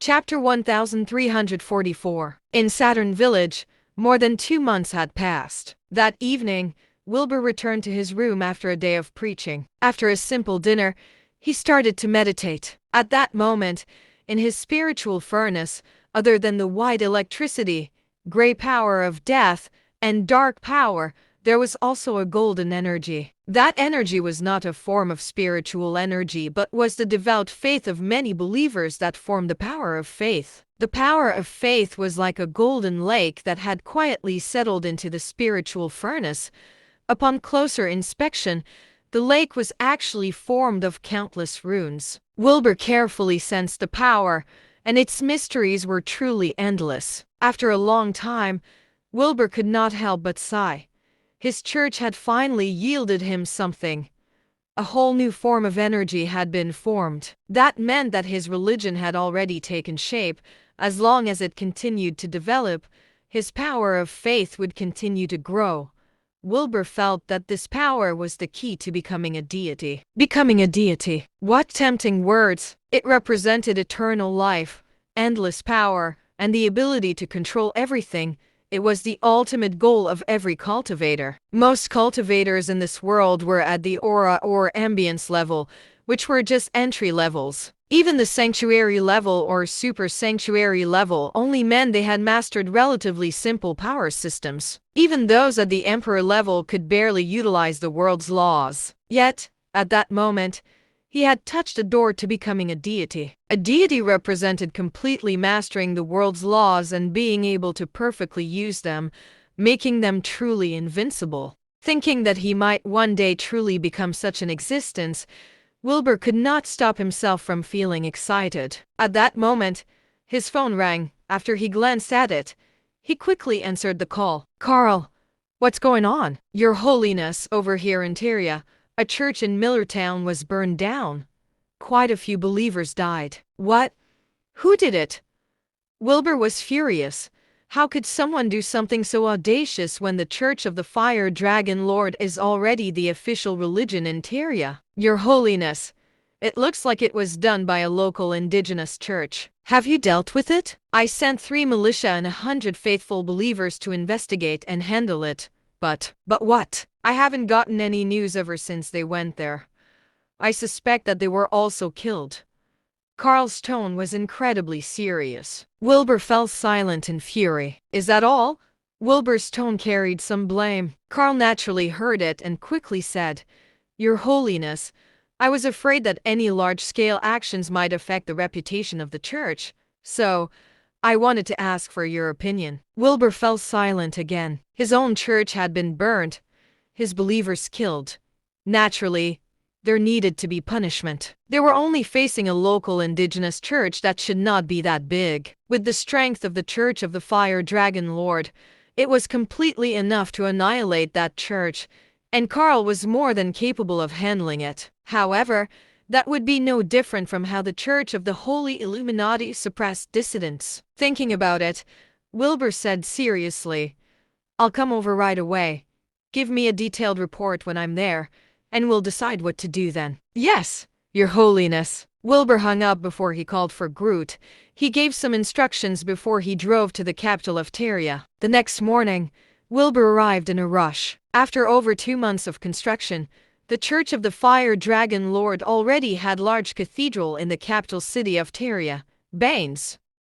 Chapter 1344. In Saturn Village, more than 2 months had passed. That evening, Wilbur returned to his room after a day of preaching. After a simple dinner, he started to meditate. At that moment, in his spiritual furnace, other than the white electricity, gray power of death, and dark power, there was also a golden energy. That energy was not a form of spiritual energy, but was the devout faith of many believers that formed the power of faith. The power of faith was like a golden lake that had quietly settled into the spiritual furnace. Upon closer inspection, the lake was actually formed of countless runes. Wilbur carefully sensed the power, and its mysteries were truly endless. After a long time, Wilbur could not help but sigh. His church had finally yielded him something. A whole new form of energy had been formed. That meant that his religion had already taken shape. As long as it continued to develop, his power of faith would continue to grow. Wilbur felt that this power was the key to becoming a deity. Becoming a deity. What tempting words! It represented eternal life, endless power, and the ability to control everything. It was the ultimate goal of every cultivator. Most cultivators in this world were at the aura or ambience level, which were just entry levels. Even the sanctuary level or super sanctuary level only meant they had mastered relatively simple power systems. Even those at the emperor level could barely utilize the world's laws. Yet, at that moment, he had touched a door to becoming a deity. A deity represented completely mastering the world's laws and being able to perfectly use them, making them truly invincible. Thinking that he might one day truly become such an existence, Wilbur could not stop himself from feeling excited. At that moment, his phone rang. After he glanced at it, he quickly answered the call. "Carl, what's going on?" "Your Holiness, over here in Tyria, a church in Millertown was burned down. Quite a few believers died." "What? Who did it?" Wilbur was furious. How could someone do something so audacious when the Church of the Fire Dragon Lord is already the official religion in Tyria? "Your Holiness, it looks like it was done by a local indigenous church. Have you dealt with it?" "I sent 3 militia and 100 faithful believers to investigate and handle it. But what? I haven't gotten any news ever since they went there. I suspect that they were also killed." Carl's tone was incredibly serious. Wilbur fell silent in fury. "Is that all?" Wilbur's tone carried some blame. Carl naturally heard it and quickly said, "Your Holiness, I was afraid that any large-scale actions might affect the reputation of the church, so I wanted to ask for your opinion." Wilbur fell silent again. His own church had been burned, his believers killed. Naturally, there needed to be punishment. They were only facing a local indigenous church that should not be that big. With the strength of the Church of the Fire Dragon Lord, it was completely enough to annihilate that church, and Carl was more than capable of handling it. However, that would be no different from how the Church of the Holy Illuminati suppressed dissidents. Thinking about it, Wilbur said seriously, "I'll come over right away. Give me a detailed report when I'm there, and we'll decide what to do then." "Yes, Your Holiness." Wilbur hung up before he called for Groot. He gave some instructions before he drove to the capital of Tyria. The next morning, Wilbur arrived in a rush. After over 2 months of construction, the Church of the Fire Dragon Lord already had large cathedral in the capital city of Tyria, Baines.